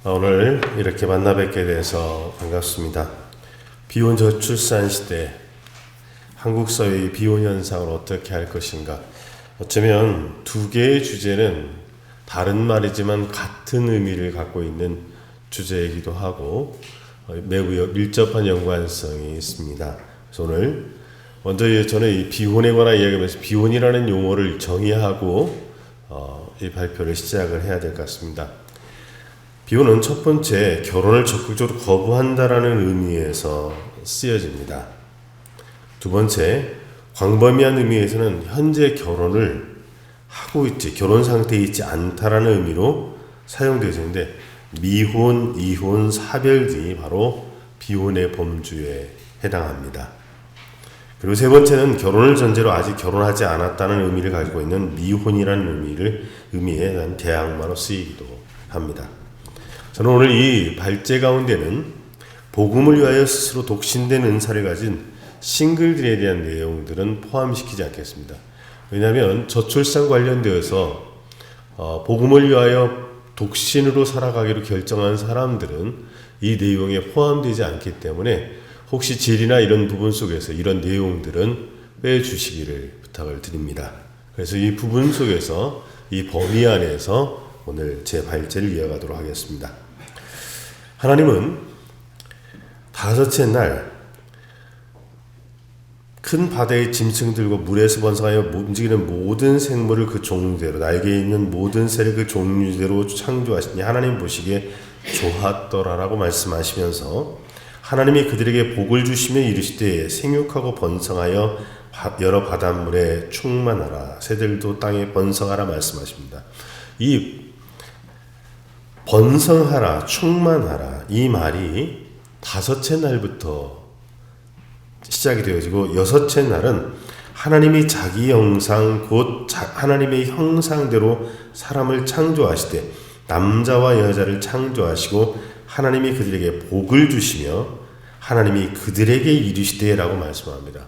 오늘 이렇게 만나 뵙게 돼서 반갑습니다. 비혼 저출산 시대, 한국 사회의 비혼 현상을 어떻게 할 것인가. 어쩌면 두 개의 주제는 다른 말이지만 같은 의미를 갖고 있는 주제이기도 하고 매우 밀접한 연관성이 있습니다. 그래서 오늘 먼저 저는 이 비혼에 관한 이야기하면서 비혼이라는 용어를 정의하고 이 발표를 시작을 해야 될 것 같습니다. 비혼은 첫 번째, 결혼을 적극적으로 거부한다라는 의미에서 쓰여집니다. 두 번째, 광범위한 의미에서는 현재 결혼을 하고 있지, 결혼 상태에 있지 않다라는 의미로 사용되어지는데, 미혼, 이혼, 사별 등이 바로 비혼의 범주에 해당합니다. 그리고 세 번째는 결혼을 전제로 아직 결혼하지 않았다는 의미를 가지고 있는 미혼이라는 의미에 대한 대항마로 쓰이기도 합니다. 저는 오늘 이 발제 가운데는 복음을 위하여 스스로 독신된 은사를 가진 싱글들에 대한 내용들은 포함시키지 않겠습니다. 왜냐하면 저출산 관련되어서 복음을 위하여 독신으로 살아가기로 결정한 사람들은 이 내용에 포함되지 않기 때문에 혹시 질이나 이런 부분 속에서 이런 내용들은 빼주시기를 부탁을 드립니다. 그래서 이 부분 속에서 이 범위 안에서 오늘 제 발제를 이어가도록 하겠습니다. 하나님은 다섯째 날 큰 바다의 짐승 들고 물에서 번성하여 움직이는 모든 생물을 그 종류대로, 날개 있는 모든 새를 그 종류대로 창조하시니 하나님 보시기에 좋았더라라고 말씀하시면서 하나님이 그들에게 복을 주시며 이르시되 생육하고 번성하여 여러 바닷물에 충만하라, 새들도 땅에 번성하라 말씀하십니다. 이 번성하라, 충만하라 이 말이 다섯째 날부터 시작이 되어지고 여섯째 날은 하나님이 자기 형상 곧 하나님의 형상대로 사람을 창조하시되 남자와 여자를 창조하시고 하나님이 그들에게 복을 주시며 하나님이 그들에게 이르시되라고 말씀합니다.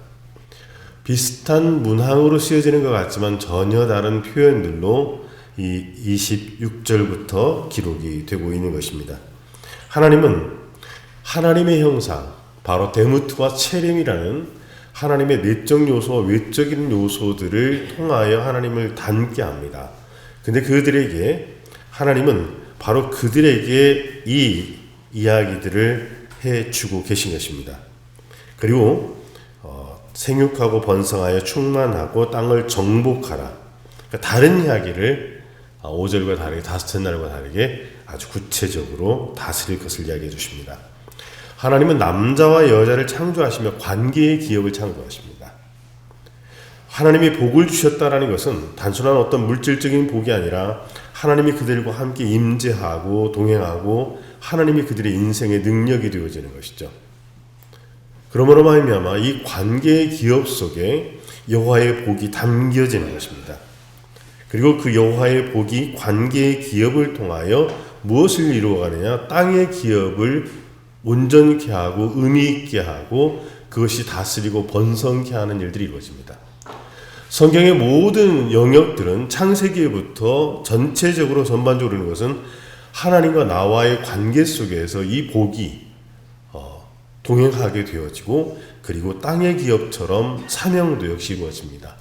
비슷한 문항으로 쓰여지는 것 같지만 전혀 다른 표현들로 이 26절부터 기록이 되고 있는 것입니다. 하나님은 하나님의 형상, 바로 데무트와 체렘이라는 하나님의 내적 요소와 외적인 요소들을 통하여 하나님을 닮게 합니다. 근데 그들에게 하나님은 바로 그들에게 이 이야기들을 해주고 계신 것입니다. 그리고 생육하고 번성하여 충만하고 땅을 정복하라. 그러니까 다른 이야기를 5절과 다르게 다섯째 날과 다르게 아주 구체적으로 다스릴 것을 이야기해 주십니다. 하나님은 남자와 여자를 창조하시며 관계의 기업을 창조하십니다. 하나님이 복을 주셨다라는 것은 단순한 어떤 물질적인 복이 아니라 하나님이 그들과 함께 임재하고 동행하고 하나님이 그들의 인생의 능력이 되어지는 것이죠. 그러므로 말미암아 이 관계의 기업 속에 여호와의 복이 담겨지는 것입니다. 그리고 그 여호와의 복이 관계의 기업을 통하여 무엇을 이루어가느냐? 땅의 기업을 온전케 하고 의미 있게 하고 그것이 다스리고 번성케 하는 일들이 이루어집니다. 성경의 모든 영역들은 창세기부터 전체적으로 전반적으로 있는 것은 하나님과 나와의 관계 속에서 이 복이 동행하게 되어지고 그리고 땅의 기업처럼 사명도 역시 이루어집니다.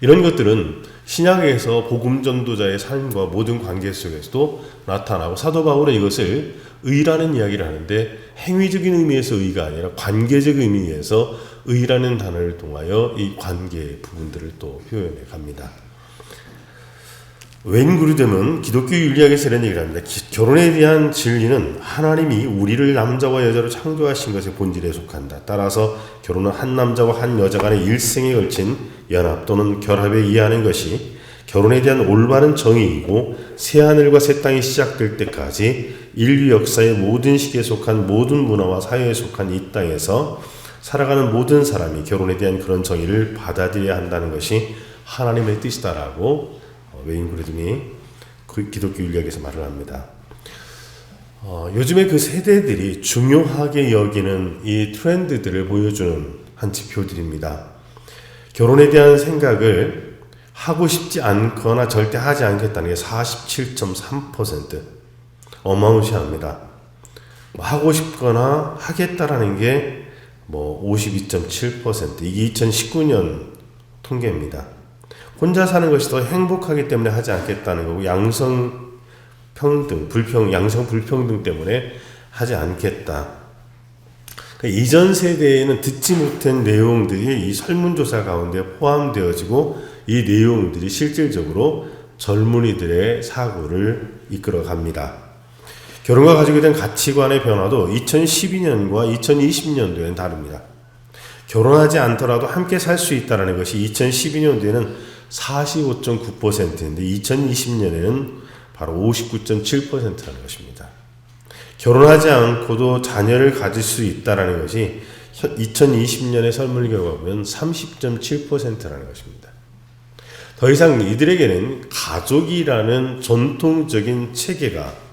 이런 것들은 신약에서 복음 전도자의 삶과 모든 관계 속에서도 나타나고 사도 바울은 이것을 의라는 이야기를 하는데 행위적인 의미에서 의가 아니라 관계적 의미에서 의라는 단어를 통하여 이 관계의 부분들을 또 표현해 갑니다. 웬 그루뎀은 기독교 윤리학에서 이런 얘기를 합니다. 결혼에 대한 진리는 하나님이 우리를 남자와 여자로 창조하신 것의 본질에 속한다. 따라서 결혼은 한 남자와 한 여자 간의 일생에 걸친 연합 또는 결합에 이해하는 것이 결혼에 대한 올바른 정의이고 새하늘과 새 땅이 시작될 때까지 인류 역사의 모든 시기에 속한 모든 문화와 사회에 속한 이 땅에서 살아가는 모든 사람이 결혼에 대한 그런 정의를 받아들여야 한다는 것이 하나님의 뜻이다라고 웨인 그루뎀이 그 기독교 윤리학에서 말을 합니다. 요즘에 그 세대들이 중요하게 여기는 이 트렌드들을 보여주는 한 지표들입니다. 결혼에 대한 생각을 하고 싶지 않거나 절대 하지 않겠다는 게 47.3%, 어마무시합니다. 하고 싶거나 하겠다라는 게 52.7%. 이게 2019년 통계입니다. 혼자 사는 것이 더 행복하기 때문에 하지 않겠다는 거고, 양성 불평등 때문에 하지 않겠다. 그러니까 이전 세대에는 듣지 못한 내용들이 이 설문조사 가운데 포함되어지고, 이 내용들이 실질적으로 젊은이들의 사고를 이끌어 갑니다. 결혼과 가지게 된 가치관의 변화도 2012년과 2020년도에는 다릅니다. 결혼하지 않더라도 함께 살 수 있다는 것이 2012년도에는 45.9%인데 2020년에는 바로 59.7%라는 것입니다. 결혼하지 않고도 자녀를 가질 수 있다는 것이 2020년의 설문 결과 보면 30.7%라는 것입니다. 더 이상 이들에게는 가족이라는 전통적인 체계가,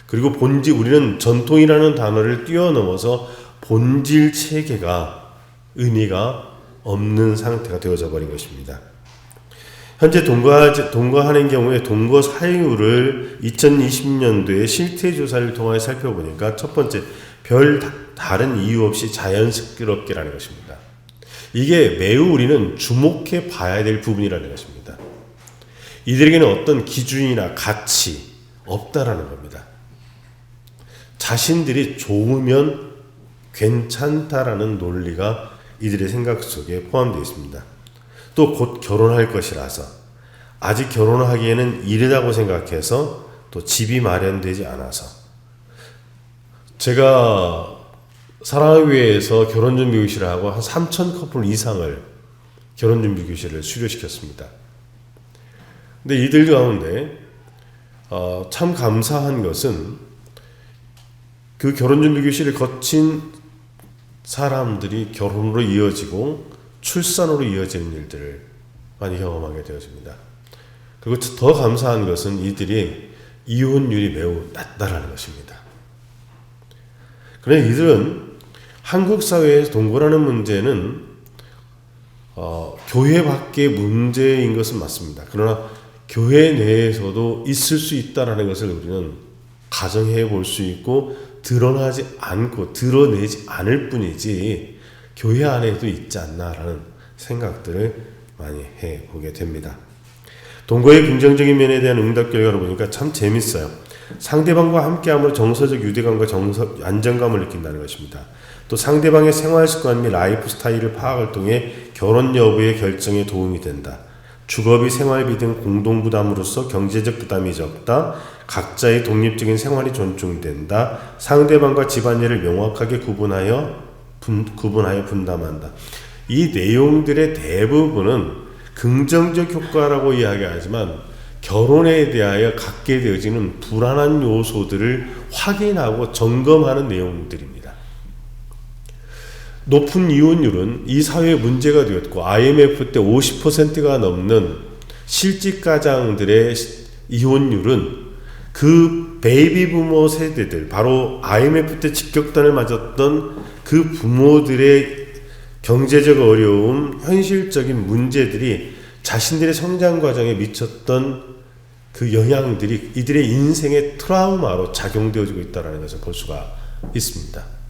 그리고 우리는 전통이라는 단어를 뛰어넘어서 본질 체계가 의미가 없는 상태가 되어져 버린 것입니다. 현재 동거하는 경우에 동거 사유를 2020년도에 실태조사를 통해 살펴보니까 첫 번째, 별 다른 이유 없이 자연스럽게라는 것입니다. 이게 매우 우리는 주목해 봐야 될 부분이라는 것입니다. 이들에게는 어떤 기준이나 가치 없다라는 겁니다. 자신들이 좋으면 괜찮다라는 논리가 이들의 생각 속에 포함되어 있습니다. 또 곧 결혼할 것이라서, 아직 결혼하기에는 이르다고 생각해서 또 집이 마련되지 않아서. 제가 사랑교회에서 결혼준비교실을 하고 한 3,000 커플 이상을 결혼준비교실을 수료시켰습니다. 근데 이들 가운데 참 감사한 것은 그 결혼준비교실을 거친 사람들이 결혼으로 이어지고 출산으로 이어지는 일들을 많이 경험하게 되어집니다. 그리고 더 감사한 것은 이들이 이혼율이 매우 낮다라는 것입니다. 그러나 이들은 한국 사회에서 동거라는 문제는 교회 밖의 문제인 것은 맞습니다. 그러나 교회 내에서도 있을 수 있다라는 것을 우리는 가정해 볼 수 있고, 드러내지 않을 뿐이지 교회 안에도 있지 않나라는 생각들을 많이 해보게 됩니다. 동거의 긍정적인 면에 대한 응답 결과를 보니까 참 재밌어요. 상대방과 함께함으로 정서적 유대감과 안정감을 느낀다는 것입니다. 또 상대방의 생활 습관 및 라이프 스타일을 파악을 통해 결혼 여부의 결정에 도움이 된다. 주거비, 생활비 등 공동부담으로써 경제적 부담이 적다. 각자의 독립적인 생활이 존중된다. 상대방과 집안일을 명확하게 구분하여 분담한다. 이 내용들의 대부분은 긍정적 효과라고 이야기하지만 결혼에 대하여 갖게 되어지는 불안한 요소들을 확인하고 점검하는 내용들입니다. 높은 이혼율은 이 사회의 문제가 되었고, IMF 때 50%가 넘는 실직 가장들의 이혼율은 그 베이비 부모 세대들, 바로 IMF 때 직격탄을 맞았던 그 부모들의 경제적 어려움, 현실적인 문제들이 자신들의 성장 과정에 미쳤던 그 영향들이 이들의 인생의 트라우마로 작용되어지고 있다는 것을 볼 수가 있습니다.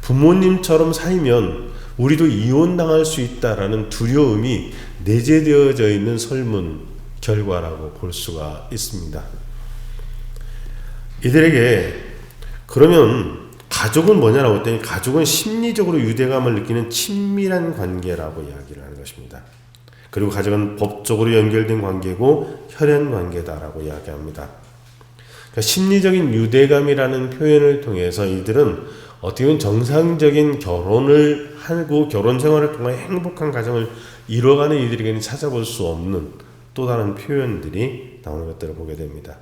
부모님처럼 살면 우리도 이혼당할 수 있다라는 두려움이 내재되어져 있는 설문 결과라고 볼 수가 있습니다. 이들에게 그러면 가족은 뭐냐라고 했더니, 가족은 심리적으로 유대감을 느끼는 친밀한 관계라고 이야기를 하는 것입니다. 그리고 가족은 법적으로 연결된 관계고 혈연 관계다라고 이야기합니다. 그러니까 심리적인 유대감이라는 표현을 통해서 이들은 어떻게 보면 정상적인 결혼을 하고 결혼 생활을 통해 행복한 가정을 이뤄가는 이들에게는 찾아볼 수 없는 또 다른 표현들이 나오는 것들을 보게 됩니다.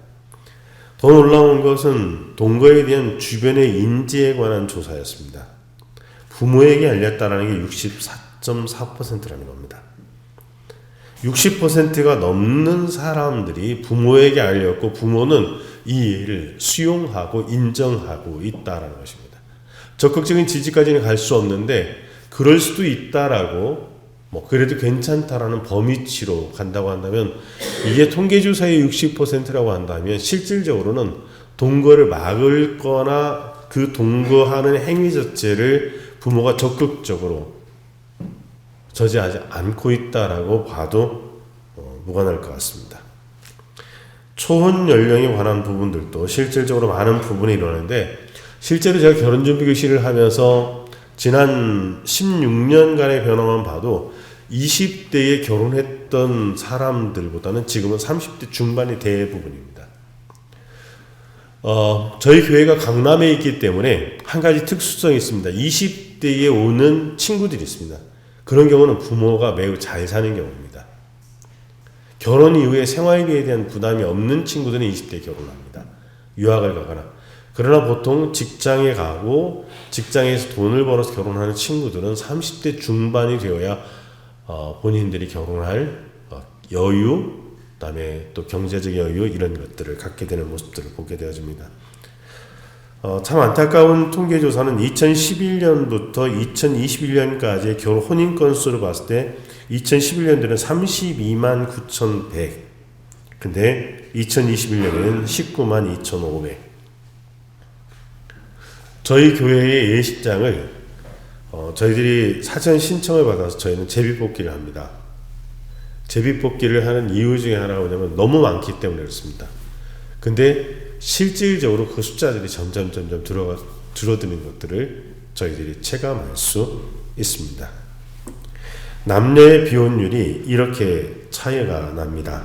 더 놀라운 것은 동거에 대한 주변의 인지에 관한 조사였습니다. 부모에게 알렸다는 게 64.4%라는 겁니다. 60%가 넘는 사람들이 부모에게 알렸고, 부모는 이 일을 수용하고 인정하고 있다는 것입니다. 적극적인 지지까지는 갈 수 없는데 그럴 수도 있다라고, 그래도 괜찮다라는 범위치로 간다고 한다면, 이게 통계조사의 60%라고 한다면 실질적으로는 동거를 막을 거나 그 동거하는 행위 자체를 부모가 적극적으로 저지하지 않고 있다라고 봐도 무관할 것 같습니다. 초혼 연령에 관한 부분들도 실질적으로 많은 부분이 일어나는데, 실제로 제가 결혼준비교실을 하면서 지난 16년간의 변화만 봐도 20대에 결혼했던 사람들보다는 지금은 30대 중반이 대부분입니다. 저희 교회가 강남에 있기 때문에 한 가지 특수성이 있습니다. 20대에 오는 친구들이 있습니다. 그런 경우는 부모가 매우 잘 사는 경우입니다. 결혼 이후에 생활비에 대한 부담이 없는 친구들은 20대에 결혼합니다. 유학을 가거나. 그러나 보통 직장에 가고 직장에서 돈을 벌어서 결혼하는 친구들은 30대 중반이 되어야 본인들이 결혼할 여유, 그다음에 또 경제적 여유, 이런 것들을 갖게 되는 모습들을 보게 되어집니다. 참 안타까운 통계조사는 2011년부터 2021년까지의 혼인 건수를 봤을 때 2011년도에는 32만 9,100, 근데 2021년에는 19만 2,500. 저희 교회의 예식장을 저희들이 사전 신청을 받아서 저희는 제비뽑기를 합니다. 제비뽑기를 하는 이유 중에 하나가 뭐냐면 너무 많기 때문에 그렇습니다. 근데 실질적으로 그 숫자들이 점점 줄어드는 것들을 저희들이 체감할 수 있습니다. 남녀의 비혼율이 이렇게 차이가 납니다.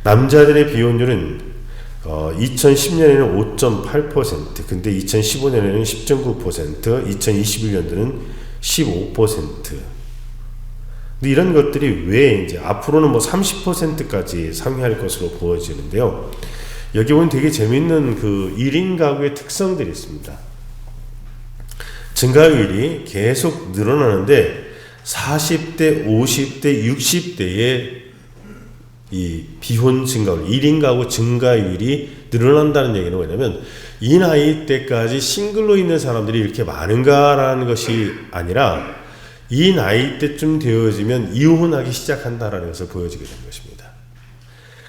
남자들의 비혼율은 2010년에는 5.8%, 근데 2015년에는 10.9%, 2021년도는 15%. 근데 이런 것들이 왜 이제 앞으로는 30%까지 상회할 것으로 보여지는데요. 여기 보면 되게 재밌는 그 1인 가구의 특성들이 있습니다. 증가율이 계속 늘어나는데 40대, 50대, 60대의 이 비혼 증가율, 1인 가구 증가율이 늘어난다는 얘기는 뭐냐면 이 나이 때까지 싱글로 있는 사람들이 이렇게 많은가라는 것이 아니라 이 나이 때쯤 되어지면 이혼하기 시작한다라는 것을 보여주게 된 것입니다.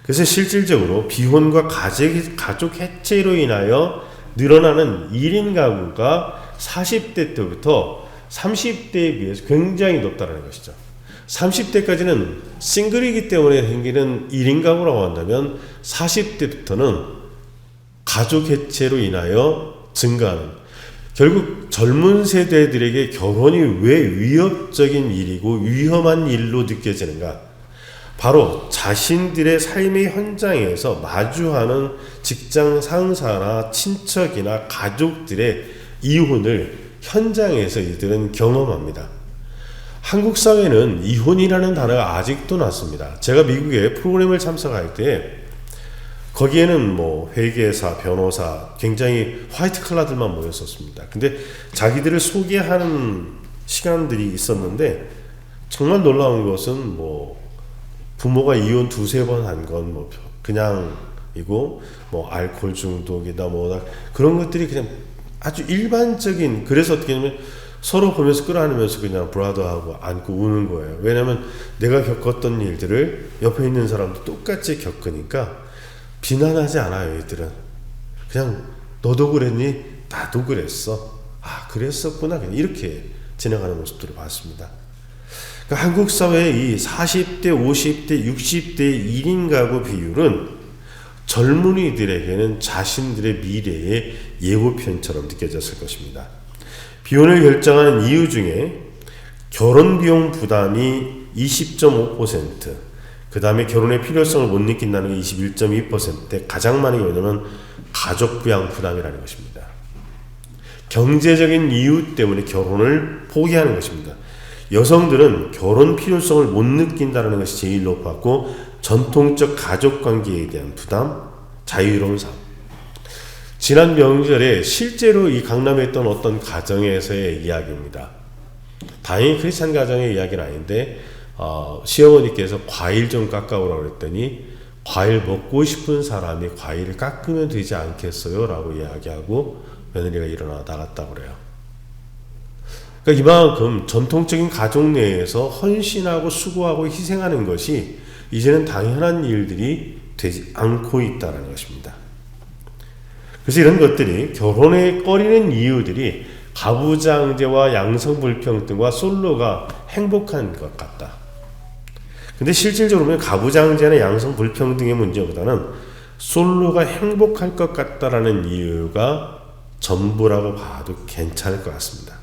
그래서 실질적으로 비혼과 가족 해체로 인하여 늘어나는 1인 가구가 40대 때부터 30대에 비해서 굉장히 높다는 것이죠. 30대까지는 싱글이기 때문에 생기는 1인 가구라고 한다면 40대부터는 가족 해체로 인하여 증가하는, 결국 젊은 세대들에게 결혼이 왜 위협적인 일이고 위험한 일로 느껴지는가? 바로 자신들의 삶의 현장에서 마주하는 직장 상사나 친척이나 가족들의 이혼을 현장에서 이들은 경험합니다. 한국 사회는 이혼이라는 단어가 아직도 낮습니다. 제가 미국에 프로그램을 참석할 때 거기에는 회계사, 변호사, 굉장히 화이트 칼라들만 모였었습니다. 근데 자기들을 소개하는 시간들이 있었는데 정말 놀라운 것은 부모가 이혼 2-3번 한 건 그냥이고 알코올 중독이다 그런 것들이 그냥 아주 일반적인, 그래서 어떻게 하냐면 서로 보면서 끌어안으면서 그냥 브라더하고 안고 우는 거예요. 왜냐하면 내가 겪었던 일들을 옆에 있는 사람도 똑같이 겪으니까 비난하지 않아요. 얘들은 그냥 너도 그랬니? 나도 그랬어. 아, 그랬었구나. 그냥 이렇게 진행하는 모습들을 봤습니다. 그러니까 한국 사회의 이 40대, 50대, 60대 1인 가구 비율은 젊은이들에게는 자신들의 미래의 예고편처럼 느껴졌을 것입니다. 비혼을 결정하는 이유 중에 결혼 비용 부담이 20.5%, 그 다음에 결혼의 필요성을 못 느낀다는 게 21.2%, 가장 많은 게 뭐냐면 가족 부양 부담이라는 것입니다. 경제적인 이유 때문에 결혼을 포기하는 것입니다. 여성들은 결혼 필요성을 못 느낀다는 것이 제일 높았고, 전통적 가족 관계에 대한 부담, 자유로운 삶. 지난 명절에 실제로 이 강남에 있던 어떤 가정에서의 이야기입니다. 다행히 크리스찬 가정의 이야기는 아닌데 시어머니께서 과일 좀 깎아오라고 그랬더니 과일 먹고 싶은 사람이 과일을 깎으면 되지 않겠어요? 라고 이야기하고 며느리가 일어나 나갔다고 그래요. 그러니까 이만큼 전통적인 가족 내에서 헌신하고 수고하고 희생하는 것이 이제는 당연한 일들이 되지 않고 있다는 것입니다. 그래서 이런 것들이 결혼에 꺼리는 이유들이 가부장제와 양성불평등과 솔로가 행복한 것 같다. 근데 실질적으로 보면 가부장제나 양성불평등의 문제보다는 솔로가 행복할 것 같다라는 이유가 전부라고 봐도 괜찮을 것 같습니다.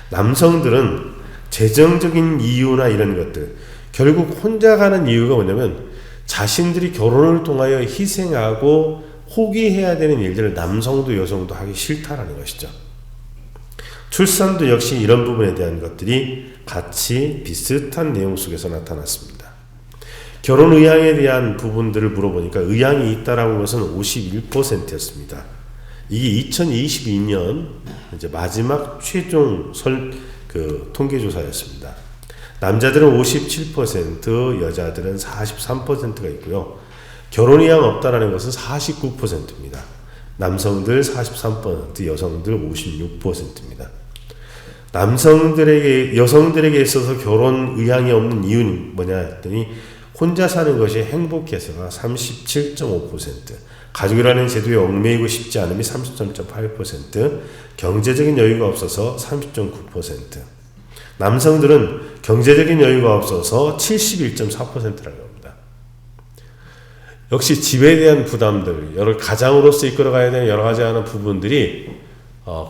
남성들은 재정적인 이유나 이런 것들, 결국 혼자 가는 이유가 뭐냐면 자신들이 결혼을 통하여 희생하고 포기해야 되는 일들을 남성도 여성도 하기 싫다라는 것이죠. 출산도 역시 이런 부분에 대한 것들이 같이 비슷한 내용 속에서 나타났습니다. 결혼 의향에 대한 부분들을 물어보니까 의향이 있다라는 것은 51%였습니다. 이게 2022년 이제 마지막 최종 통계조사였습니다. 남자들은 57%, 여자들은 43%가 있고요. 결혼 의향 없다라는 것은 49%입니다. 남성들 43%, 여성들 56%입니다. 여성들에게 있어서 결혼 의향이 없는 이유는 뭐냐 했더니 혼자 사는 것이 행복해서가 37.5%, 가족이라는 제도에 얽매이고 싶지 않음이 33.8%, 경제적인 여유가 없어서 30.9%, 남성들은 경제적인 여유가 없어서 71.4%라고 합니다. 역시 집에 대한 부담들, 가장으로서 이끌어가야 되는 여러 가지 하는 부분들이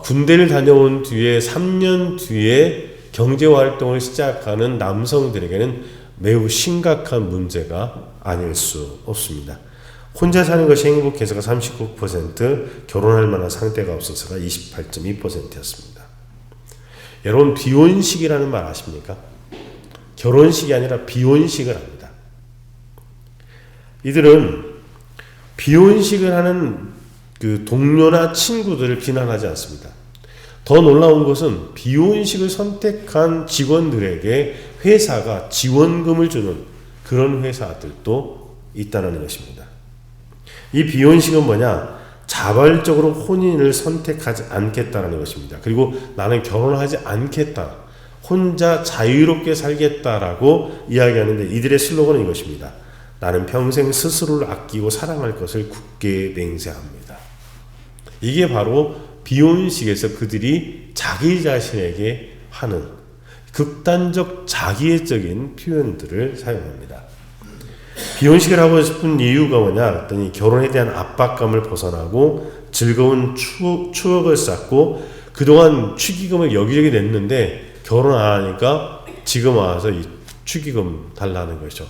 군대를 다녀온 뒤에 3년 뒤에 경제활동을 시작하는 남성들에게는 매우 심각한 문제가 아닐 수 없습니다. 혼자 사는 것이 행복해서가 39%, 결혼할 만한 상대가 없어서가 28.2%였습니다. 여러분, 비혼식이라는 말 아십니까? 결혼식이 아니라 비혼식을 합니다. 이들은 비혼식을 하는 그 동료나 친구들을 비난하지 않습니다. 더 놀라운 것은 비혼식을 선택한 직원들에게 회사가 지원금을 주는 그런 회사들도 있다는 것입니다. 이 비혼식은 뭐냐? 자발적으로 혼인을 선택하지 않겠다는 것입니다. 그리고 나는 결혼하지 않겠다, 혼자 자유롭게 살겠다라고 이야기하는데 이들의 슬로건은 이것입니다. 나는 평생 스스로를 아끼고 사랑할 것을 굳게 맹세합니다. 이게 바로 비혼식에서 그들이 자기 자신에게 하는 극단적 자기애적인 표현들을 사용합니다. 비혼식을 하고 싶은 이유가 뭐냐 했더니 결혼에 대한 압박감을 벗어나고 즐거운 추억을 쌓고 그동안 축의금을 여기저기 냈는데 결혼 안 하니까 지금 와서 이 축의금 달라는 거죠.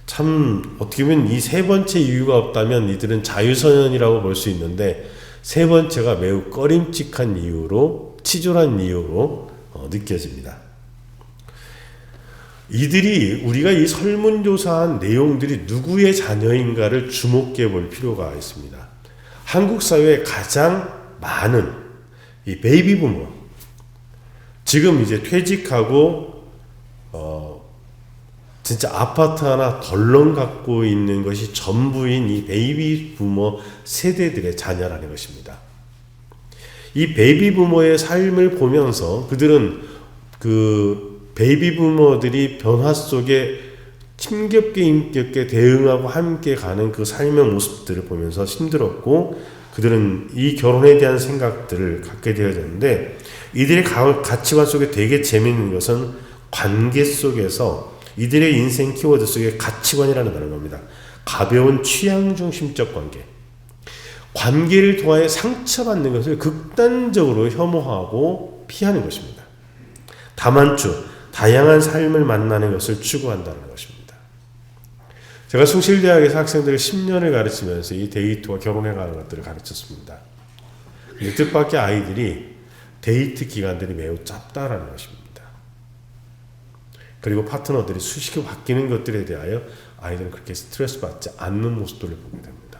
참 어떻게 보면 이 세 번째 이유가 없다면 이들은 자유선언이라고 볼 수 있는데 세 번째가 매우 꺼림칙한 이유로, 치졸한 이유로 느껴집니다. 이들이 우리가 이 설문조사한 내용들이 누구의 자녀인가를 주목해 볼 필요가 있습니다. 한국 사회에 가장 많은 이 베이비 부모, 지금 이제 퇴직하고 진짜 아파트 하나 덜렁 갖고 있는 것이 전부인 이 베이비 부모 세대들의 자녀라는 것입니다. 이 베이비 부모의 삶을 보면서 그들은 그 베이비 부모들이 변화 속에 힘겹게 대응하고 함께 가는 그 삶의 모습들을 보면서 힘들었고 그들은 이 결혼에 대한 생각들을 갖게 되어졌는데 이들의 가치관 속에 되게 재미있는 것은 관계 속에서 이들의 인생 키워드 속에 가치관이라는 단어가 나옵니다. 가벼운 취향 중심적 관계. 관계를 통하여 상처받는 것을 극단적으로 혐오하고 피하는 것입니다. 다만추, 다양한 삶을 만나는 것을 추구한다는 것입니다. 제가 숭실대학에서 학생들을 10년을 가르치면서 이 데이트와 결혼에 관한 것들을 가르쳤습니다. 근데 뜻밖의 아이들이 데이트 기간들이 매우 짧다라는 것입니다. 그리고 파트너들이 수시로 바뀌는 것들에 대하여 아이들은 그렇게 스트레스 받지 않는 모습들을 보게 됩니다.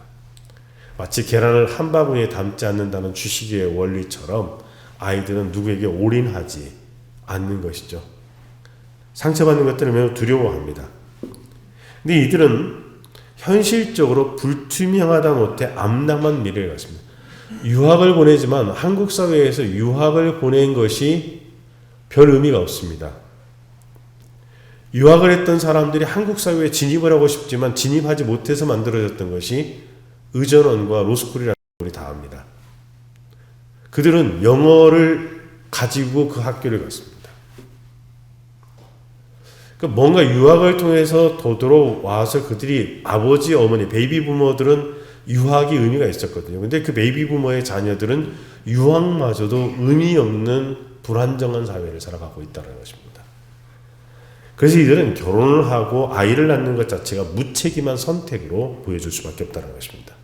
마치 계란을 한 바구니에 담지 않는다는 주식의 원리처럼 아이들은 누구에게 올인하지 않는 것이죠. 상처받는 것들을 매우 두려워합니다. 근데 이들은 현실적으로 불투명하다 못해 암담한 미래를 갖습니다. 유학을 보내지만 한국 사회에서 유학을 보낸 것이 별 의미가 없습니다. 유학을 했던 사람들이 한국 사회에 진입을 하고 싶지만 진입하지 못해서 만들어졌던 것이 의전원과 로스쿨이라는 걸 다 합니다. 그들은 영어를 가지고 그 학교를 갔습니다. 그러니까 뭔가 유학을 통해서 도도로 와서 그들이 아버지, 어머니, 베이비 부모들은 유학이 의미가 있었거든요. 근데 그 베이비 부모의 자녀들은 유학마저도 의미 없는 불안정한 사회를 살아가고 있다는 것입니다. 그래서 이들은 결혼을 하고 아이를 낳는 것 자체가 무책임한 선택으로 보여줄 수밖에 없다는 것입니다.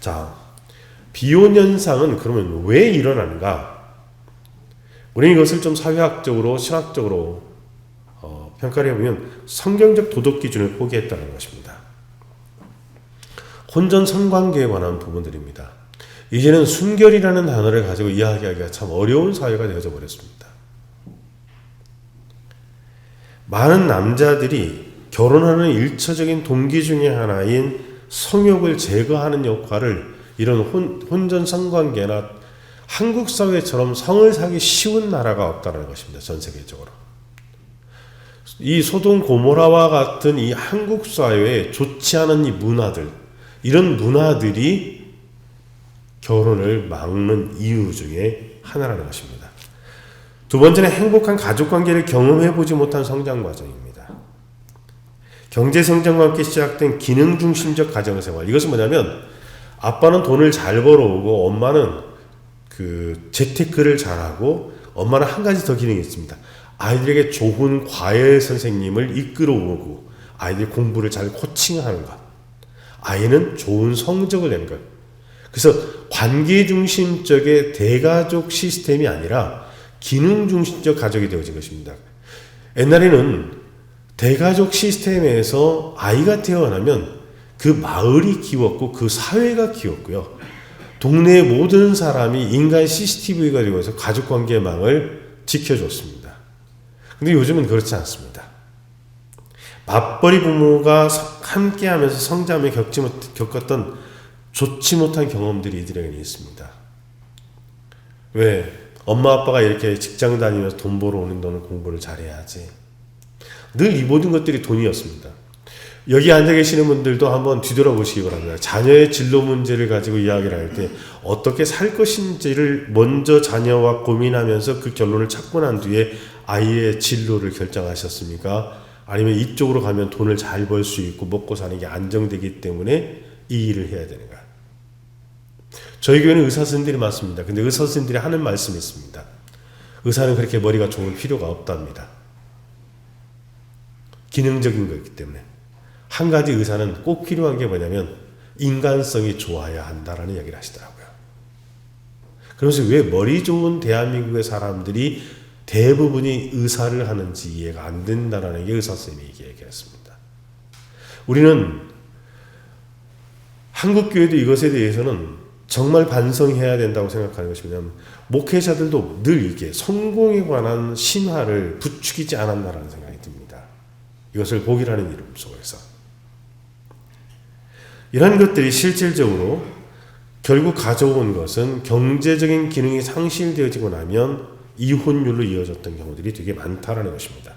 자, 비혼 현상은 그러면 왜 일어나는가? 우리는 이것을 좀 사회학적으로, 신학적으로 평가를 해보면 성경적 도덕 기준을 포기했다는 것입니다. 혼전 성관계에 관한 부분들입니다. 이제는 순결이라는 단어를 가지고 이야기하기가 참 어려운 사회가 되어져 버렸습니다. 많은 남자들이 결혼하는 일차적인 동기 중에 하나인 성욕을 제거하는 역할을 이런 혼전 성관계나 한국 사회처럼 성을 사기 쉬운 나라가 없다는 것입니다. 전 세계적으로. 이 소돔 고모라와 같은 이 한국 사회에 좋지 않은 이 문화들, 이런 문화들이 결혼을 막는 이유 중에 하나라는 것입니다. 두 번째는 행복한 가족관계를 경험해보지 못한 성장 과정입니다. 경제성장과 함께 시작된 기능중심적 가정생활. 이것은 뭐냐면 아빠는 돈을 잘 벌어오고 엄마는 그 재테크를 잘하고 엄마는 한 가지 더 기능이 있습니다. 아이들에게 좋은 과외 선생님을 이끌어오고 아이들 공부를 잘 코칭하는 것. 아이는 좋은 성적을 내는 것. 그래서 관계중심적의 대가족 시스템이 아니라 기능중심적 가족이 되어진 것입니다. 옛날에는 대가족 시스템에서 아이가 태어나면 그 마을이 키웠고 그 사회가 키웠고요. 동네의 모든 사람이 인간 CCTV가 되어서 가족관계의 망을 지켜줬습니다. 근데 요즘은 그렇지 않습니다. 맞벌이 부모가 함께하면서 성장하며 겪었던 좋지 못한 경험들이 이들에게 있습니다. 왜? 엄마 아빠가 이렇게 직장 다니면서 돈 벌어오는 돈은 공부를 잘해야지. 늘 이 모든 것들이 돈이었습니다. 여기 앉아 계시는 분들도 한번 뒤돌아보시기 바랍니다. 자녀의 진로 문제를 가지고 이야기를 할 때 어떻게 살 것인지를 먼저 자녀와 고민하면서 그 결론을 찾고 난 뒤에 아이의 진로를 결정하셨습니까? 아니면 이쪽으로 가면 돈을 잘 벌 수 있고 먹고 사는 게 안정되기 때문에 이 일을 해야 되는가? 저희 교회는 의사 선생님들이 많습니다. 근데 의사 선생님들이 하는 말씀이 있습니다. 의사는 그렇게 머리가 좋을 필요가 없답니다. 기능적인 거기 때문에. 한 가지 의사는 꼭 필요한 게 뭐냐면 인간성이 좋아야 한다라는 이야기를 하시더라고요. 그러면서 왜 머리 좋은 대한민국의 사람들이 대부분이 의사를 하는지 이해가 안 된다라는 게 의사 선생님이 얘기했습니다. 우리는 한국 교회도 이것에 대해서는 정말 반성해야 된다고 생각하는 것이 뭐냐면 목회자들도 늘 이게 성공에 관한 신화를 부추기지 않았나라는 생각이 듭니다. 이것을 복이라는 이름 속에서. 이런 것들이 실질적으로 결국 가져온 것은 경제적인 기능이 상실되어지고 나면 이혼율로 이어졌던 경우들이 되게 많다라는 것입니다.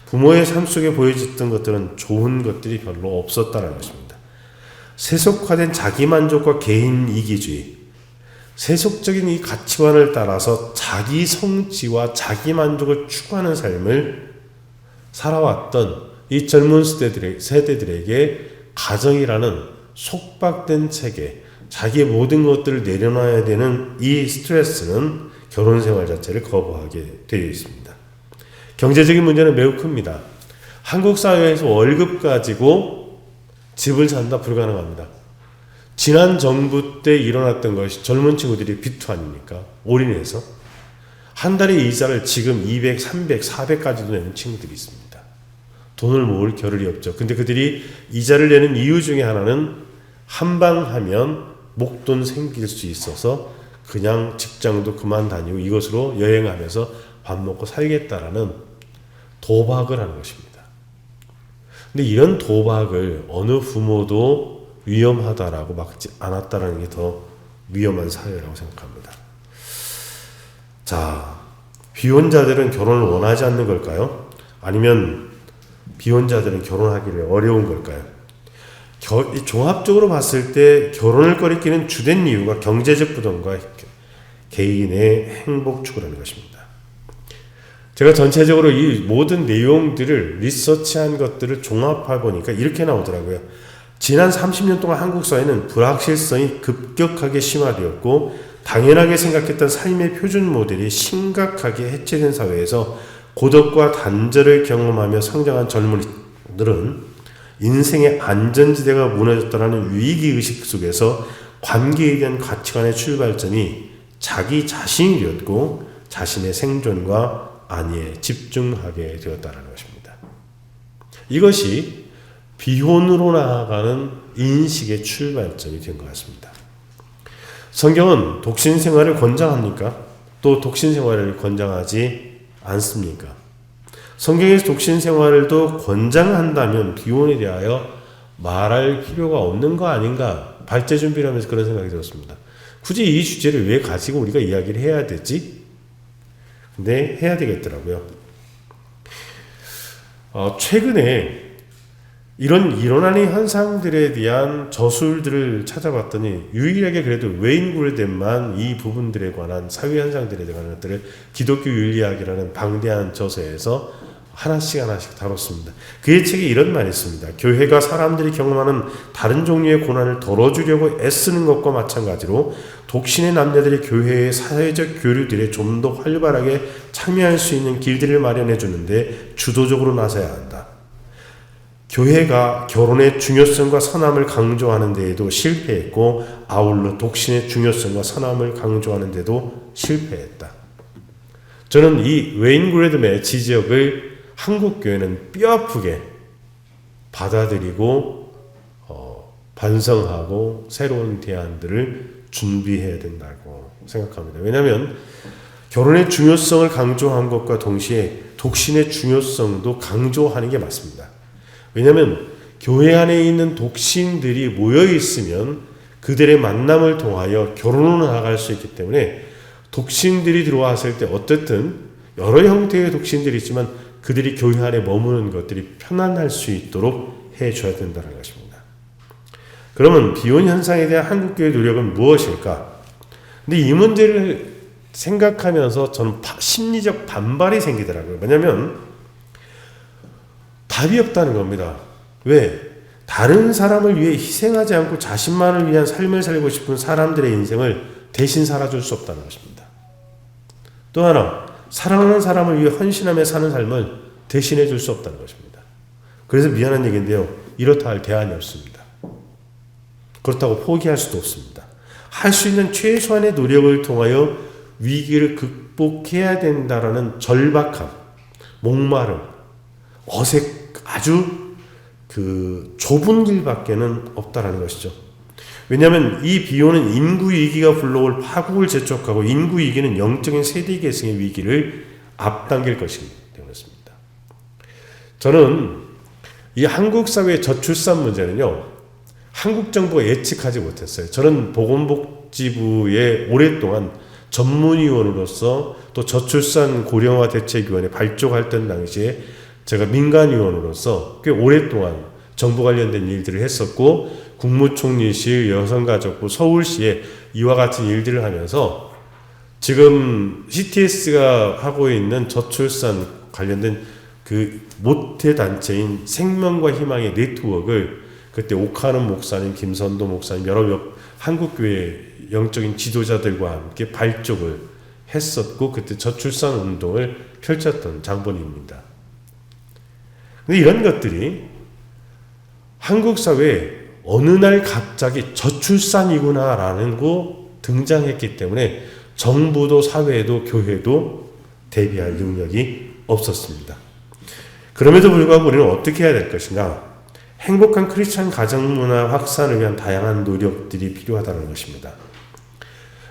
부모의 삶 속에 보여졌던 것들은 좋은 것들이 별로 없었다는 것입니다. 세속화된 자기만족과 개인 이기주의, 세속적인 이 가치관을 따라서 자기 성취와 자기 만족을 추구하는 삶을 살아왔던 이 젊은 세대들에게 가정이라는 속박된 체계, 자기의 모든 것들을 내려놔야 되는 이 스트레스는 결혼 생활 자체를 거부하게 되어 있습니다. 경제적인 문제는 매우 큽니다. 한국 사회에서 월급 가지고 집을 산다 불가능합니다. 지난 정부 때 일어났던 것이 젊은 친구들이 비투 아닙니까? 올인해서 한 달에 이자를 지금 200, 300, 400까지도 내는 친구들이 있습니다. 돈을 모을 겨를이 없죠. 근데 그들이 이자를 내는 이유 중에 하나는 한방하면 목돈 생길 수 있어서 그냥 직장도 그만 다니고 이것으로 여행하면서 밥 먹고 살겠다라는 도박을 하는 것입니다. 근데 이런 도박을 어느 부모도 위험하다라고 막지 않았다라는 게 더 위험한 사회라고 생각합니다. 자, 비혼자들은 결혼을 원하지 않는 걸까요? 아니면 비혼자들은 결혼하기를 어려운 걸까요? 종합적으로 봤을 때 결혼을 꺼리끼는 주된 이유가 경제적 부담과 개인의 행복 추구라는 것입니다. 제가 전체적으로 이 모든 내용들을 리서치한 것들을 종합해 보니까 이렇게 나오더라고요. 지난 30년 동안 한국 사회는 불확실성이 급격하게 심화되었고 당연하게 생각했던 삶의 표준 모델이 심각하게 해체된 사회에서 고독과 단절을 경험하며 성장한 젊은이들은 인생의 안전지대가 무너졌다는 위기의식 속에서 관계에 대한 가치관의 출발점이 자기 자신이 되었고 자신의 생존과 안위에 집중하게 되었다는 것입니다. 이것이 비혼으로 나아가는 인식의 출발점이 된 것 같습니다. 성경은 독신 생활을 권장합니까? 또 독신 생활을 권장하지 않습니까? 성경에서 독신 생활도 권장한다면 비혼에 대하여 말할 필요가 없는 거 아닌가? 발제 준비를 하면서 그런 생각이 들었습니다. 굳이 이 주제를 왜 가지고 우리가 이야기를 해야 되지? 근데 해야 되겠더라고요. 최근에 이런 일어나는 현상들에 대한 저술들을 찾아봤더니 유일하게 그래도 웨인 굴덴만 이 부분들에 관한 사회 현상들에 관한 것들을 기독교 윤리학이라는 방대한 저서에서 하나씩 다뤘습니다. 그의 책에 이런 말이 있습니다. 교회가 사람들이 경험하는 다른 종류의 고난을 덜어주려고 애쓰는 것과 마찬가지로 독신의 남녀들이 교회의 사회적 교류들에 좀 더 활발하게 참여할 수 있는 길들을 마련해 주는데 주도적으로 나서야 한다. 교회가 결혼의 중요성과 선함을 강조하는 데에도 실패했고 아울러 독신의 중요성과 선함을 강조하는 데도 실패했다. 저는 이 웨인 굴덴의 지적을 한국 교회는 뼈아프게 받아들이고 반성하고 새로운 대안들을 준비해야 된다고 생각합니다. 왜냐하면 결혼의 중요성을 강조한 것과 동시에 독신의 중요성도 강조하는 게 맞습니다. 왜냐하면 교회 안에 있는 독신들이 모여 있으면 그들의 만남을 통하여 결혼으로 나아갈 수 있기 때문에 독신들이 들어왔을 때 어쨌든 여러 형태의 독신들이 있지만 그들이 교회 안에 머무는 것들이 편안할 수 있도록 해줘야 된다는 것입니다. 그러면 비혼 현상에 대한 한국교회의 노력은 무엇일까? 근데 이 문제를 생각하면서 저는 심리적 반발이 생기더라고요. 왜냐하면 답이 없다는 겁니다. 왜? 다른 사람을 위해 희생하지 않고 자신만을 위한 삶을 살고 싶은 사람들의 인생을 대신 살아줄 수 없다는 것입니다. 또 하나, 사랑하는 사람을 위해 헌신하며 사는 삶을 대신해 줄 수 없다는 것입니다. 그래서 미안한 얘기인데요. 이렇다 할 대안이 없습니다. 그렇다고 포기할 수도 없습니다. 할 수 있는 최소한의 노력을 통하여 위기를 극복해야 된다라는 절박함, 목마름, 아주 좁은 길밖에는 없다라는 것이죠. 왜냐하면 이 비혼은 인구 위기가 불러올 파국을 재촉하고 인구 위기는 영적인 세대 계승의 위기를 앞당길 것이기 때문이었습니다. 저는 이 한국 사회의 저출산 문제는요, 한국 정부가 예측하지 못했어요. 저는 보건복지부에 오랫동안 전문위원으로서 또 저출산 고령화 대책위원회 발족했던 당시에 제가 민간위원으로서 꽤 오랫동안 정부 관련된 일들을 했었고 국무총리실, 여성가족부, 서울시에 이와 같은 일들을 하면서 지금 CTS가 하고 있는 저출산 관련된 그 모태 단체인 생명과 희망의 네트워크를 그때 옥하는 목사님, 김선도 목사님, 여러 한국교회 영적인 지도자들과 함께 발족을 했었고 그때 저출산 운동을 펼쳤던 장본인입니다. 근데 이런 것들이 한국 사회에 어느 날 갑자기 저출산이구나라는 거 등장했기 때문에 정부도 사회도 교회도 대비할 능력이 없었습니다. 그럼에도 불구하고 우리는 어떻게 해야 될 것인가? 행복한 크리스찬 가정문화 확산을 위한 다양한 노력들이 필요하다는 것입니다.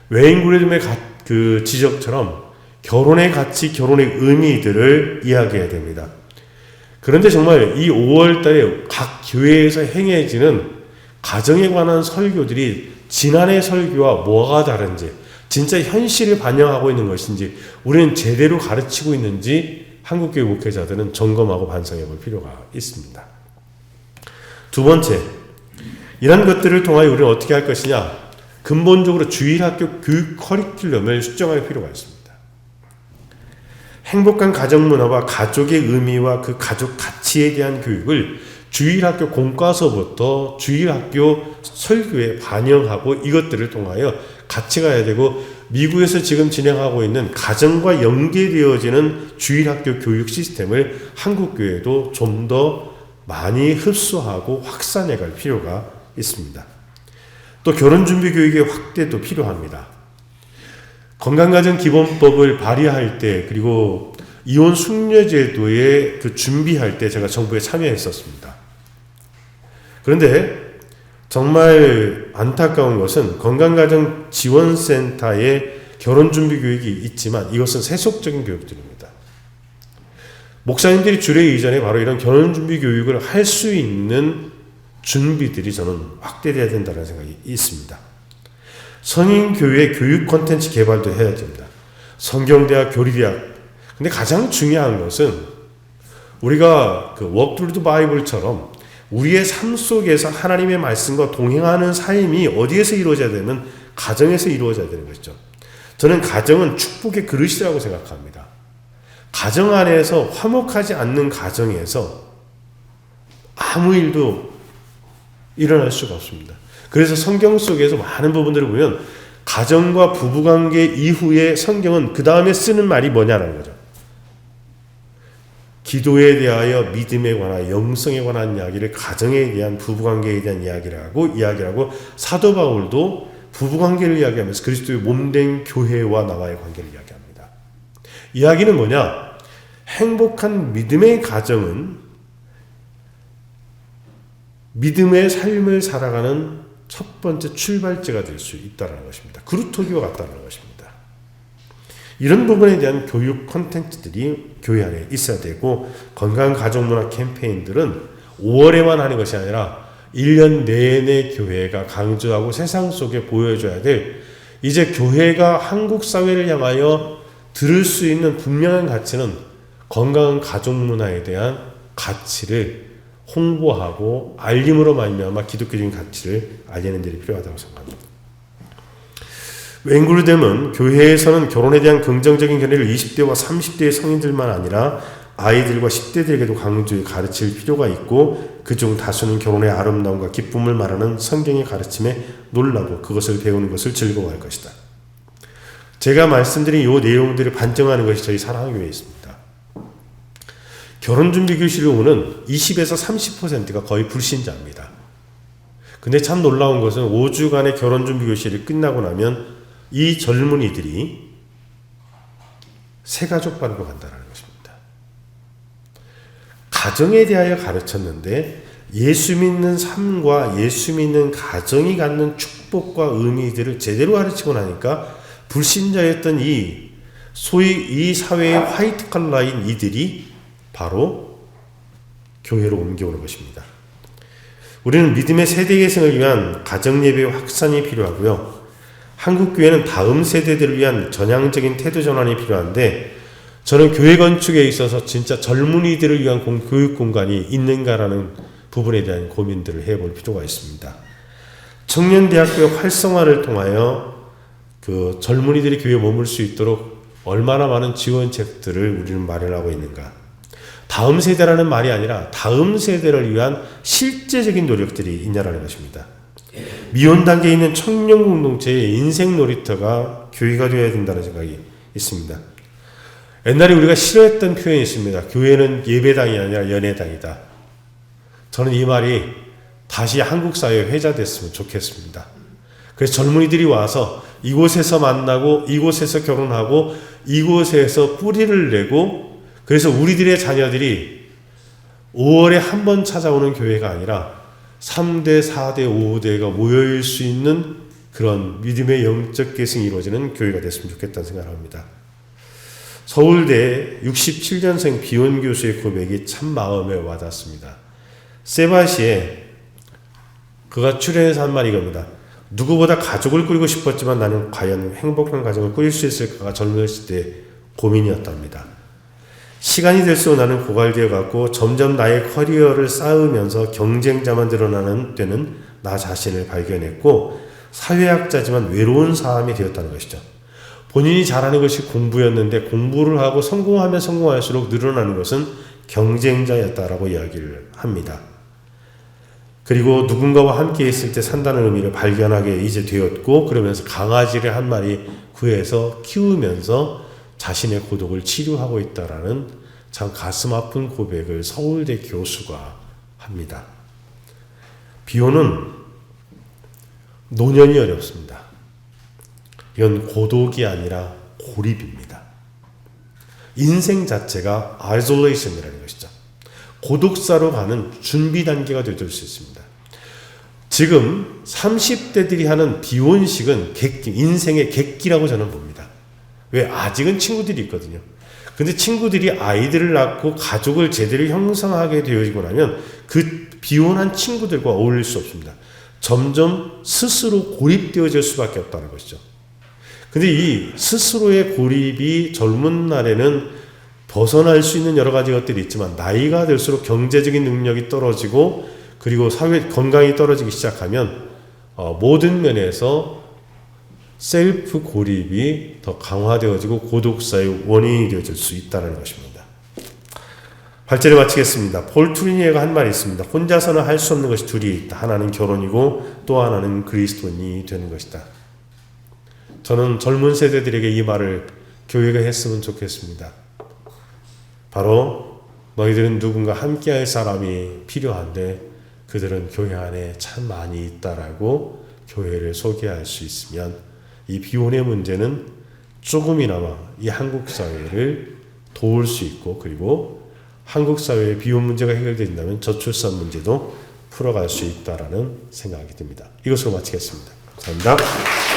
웨인 굴덴의 그 지적처럼 결혼의 가치, 결혼의 의미들을 이야기해야 됩니다. 그런데 정말 이 5월 달에 각 교회에서 행해지는 가정에 관한 설교들이 지난해 설교와 뭐가 다른지, 진짜 현실을 반영하고 있는 것인지, 우리는 제대로 가르치고 있는지 한국교회 목회자들은 점검하고 반성해 볼 필요가 있습니다. 두 번째, 이런 것들을 통하여 우리는 어떻게 할 것이냐? 근본적으로 주일학교 교육 커리큘럼을 수정할 필요가 있습니다. 행복한 가정 문화와 가족의 의미와 그 가족 가치에 대한 교육을 주일학교 공과서부터 주일학교 설교에 반영하고 이것들을 통하여 같이 가야 되고, 미국에서 지금 진행하고 있는 가정과 연계되어지는 주일학교 교육 시스템을 한국교회도 좀 더 많이 흡수하고 확산해 갈 필요가 있습니다. 또 결혼준비 교육의 확대도 필요합니다. 건강가정 기본법을 발의할 때, 그리고 이혼 숙려제도에 준비할 때 제가 정부에 참여했었습니다. 그런데 정말 안타까운 것은 건강가정 지원센터에 결혼준비 교육이 있지만 이것은 세속적인 교육들입니다. 목사님들이 주례 이전에 바로 이런 결혼준비 교육을 할 수 있는 준비들이 저는 확대돼야 된다는 생각이 있습니다. 성인교회 교육 콘텐츠 개발도 해야 됩니다. 성경대학, 교리대학. 근데 가장 중요한 것은 우리가 Walk Through the Bible처럼 우리의 삶 속에서 하나님의 말씀과 동행하는 삶이 어디에서 이루어져야 되면 가정에서 이루어져야 되는 것이죠. 저는 가정은 축복의 그릇이라고 생각합니다. 가정 안에서 화목하지 않는 가정에서 아무 일도 일어날 수가 없습니다. 그래서 성경 속에서 많은 부분들을 보면 가정과 부부관계 이후에 성경은 그 다음에 쓰는 말이 뭐냐는 거죠. 기도에 대하여 믿음에 관한 영성에 관한 이야기를 가정에 대한 부부관계에 대한 이야기를 하고 사도 바울도 부부관계를 이야기하면서 그리스도의 몸된 교회와 나와의 관계를 이야기합니다. 이야기는 뭐냐? 행복한 믿음의 가정은 믿음의 삶을 살아가는 첫 번째 출발지가 될 수 있다는 것입니다. 그루터기와 같다는 것입니다. 이런 부분에 대한 교육 콘텐츠들이 교회 안에 있어야 되고, 건강 가족문화 캠페인들은 5월에만 하는 것이 아니라 1년 내내 교회가 강조하고 세상 속에 보여줘야 될, 이제 교회가 한국 사회를 향하여 들을 수 있는 분명한 가치는 건강한 가족문화에 대한 가치를 홍보하고 알림으로 말미암아 기독교적인 가치를 알리는 일이 필요하다고 생각합니다. 웬그루뎀은 교회에서는 결혼에 대한 긍정적인 견해를 20대와 30대의 성인들만 아니라 아이들과 10대들에게도 강조해 가르칠 필요가 있고, 그중 다수는 결혼의 아름다움과 기쁨을 말하는 성경의 가르침에 놀라고 그것을 배우는 것을 즐거워할 것이다. 제가 말씀드린 이 내용들을 반증하는 것이 저희 사랑하는 교회에 있습니다. 결혼준비 교실을 오는 20에서 30%가 거의 불신자입니다. 근데 참 놀라운 것은 5주간의 결혼준비 교실이 끝나고 나면 이 젊은이들이 새가족반으로 간다는 것입니다. 가정에 대하여 가르쳤는데 예수 믿는 삶과 예수 믿는 가정이 갖는 축복과 의미들을 제대로 가르치고 나니까 불신자였던 소위 이 사회의 화이트 칼라인 이들이 바로 교회로 옮겨오는 것입니다. 우리는 믿음의 세대 계승을 위한 가정예배의 확산이 필요하고요. 한국교회는 다음 세대들을 위한 전향적인 태도 전환이 필요한데, 저는 교회 건축에 있어서 진짜 젊은이들을 위한 교육 공간이 있는가라는 부분에 대한 고민들을 해볼 필요가 있습니다. 청년대학교 활성화를 통하여 젊은이들이 교회에 머물 수 있도록 얼마나 많은 지원책들을 우리는 마련하고 있는가. 다음 세대라는 말이 아니라 다음 세대를 위한 실제적인 노력들이 있냐라는 것입니다. 미혼 단계에 있는 청년 공동체의 인생 놀이터가 교회가 되어야 된다는 생각이 있습니다. 옛날에 우리가 싫어했던 표현이 있습니다. 교회는 예배당이 아니라 연애당이다. 저는 이 말이 다시 한국 사회에 회자됐으면 좋겠습니다. 그래서 젊은이들이 와서 이곳에서 만나고 이곳에서 결혼하고 이곳에서 뿌리를 내고, 그래서 우리들의 자녀들이 5월에 한 번 찾아오는 교회가 아니라 3대, 4대, 5대가 모여일 수 있는 그런 믿음의 영적 계승이 이루어지는 교회가 됐으면 좋겠다는 생각을 합니다. 서울대 67년생 비혼 교수의 고백이 참 마음에 와닿습니다. 세바시에 그가 출연해서 한 말이 이겁니다. 누구보다 가족을 꾸리고 싶었지만 나는 과연 행복한 가정을 꾸릴 수 있을까가 젊었을 때 고민이었답니다. 시간이 될수록 나는 고갈되어 갔고 점점 나의 커리어를 쌓으면서 경쟁자만 되는 나 자신을 발견했고 사회학자지만 외로운 사람이 되었다는 것이죠. 본인이 잘하는 것이 공부였는데 공부를 하고 성공하면 성공할수록 늘어나는 것은 경쟁자였다라고 이야기를 합니다. 그리고 누군가와 함께 있을 때 산다는 의미를 발견하게 이제 되었고 그러면서 강아지를 한 마리 구해서 키우면서 자신의 고독을 치료하고 있다라는 참 가슴 아픈 고백을 서울대 교수가 합니다. 비오는 노년이 어렵습니다. 이건 고독이 아니라 고립입니다. 인생 자체가 isolation이라는 것이죠. 고독사로 가는 준비 단계가 될 수 있습니다. 지금 30대들이 하는 비혼식은 객기, 인생의 객기라고 저는 봅니다. 왜? 아직은 친구들이 있거든요. 근데 친구들이 아이들을 낳고 가족을 제대로 형성하게 되어지고 나면 그 비혼한 친구들과 어울릴 수 없습니다. 점점 스스로 고립되어질 수밖에 없다는 것이죠. 근데 이 스스로의 고립이 젊은 날에는 벗어날 수 있는 여러 가지 것들이 있지만 나이가 들수록 경제적인 능력이 떨어지고 그리고 사회 건강이 떨어지기 시작하면 모든 면에서 셀프 고립이 더 강화되어지고 고독사의 원인이 되어질 수 있다는 것입니다. 8절에 마치겠습니다. 폴 투리니에가 한 말이 있습니다. 혼자서는 할 수 없는 것이 둘이 있다. 하나는 결혼이고 또 하나는 그리스도인이 되는 것이다. 저는 젊은 세대들에게 이 말을 교회가 했으면 좋겠습니다. 바로 너희들은 누군가 함께할 사람이 필요한데 그들은 교회 안에 참 많이 있다라고 교회를 소개할 수 있으면 이 비혼의 문제는 조금이나마 이 한국 사회를 도울 수 있고 그리고 한국 사회의 비혼 문제가 해결된다면 저출산 문제도 풀어갈 수 있다라는 생각이 듭니다. 이것으로 마치겠습니다. 감사합니다.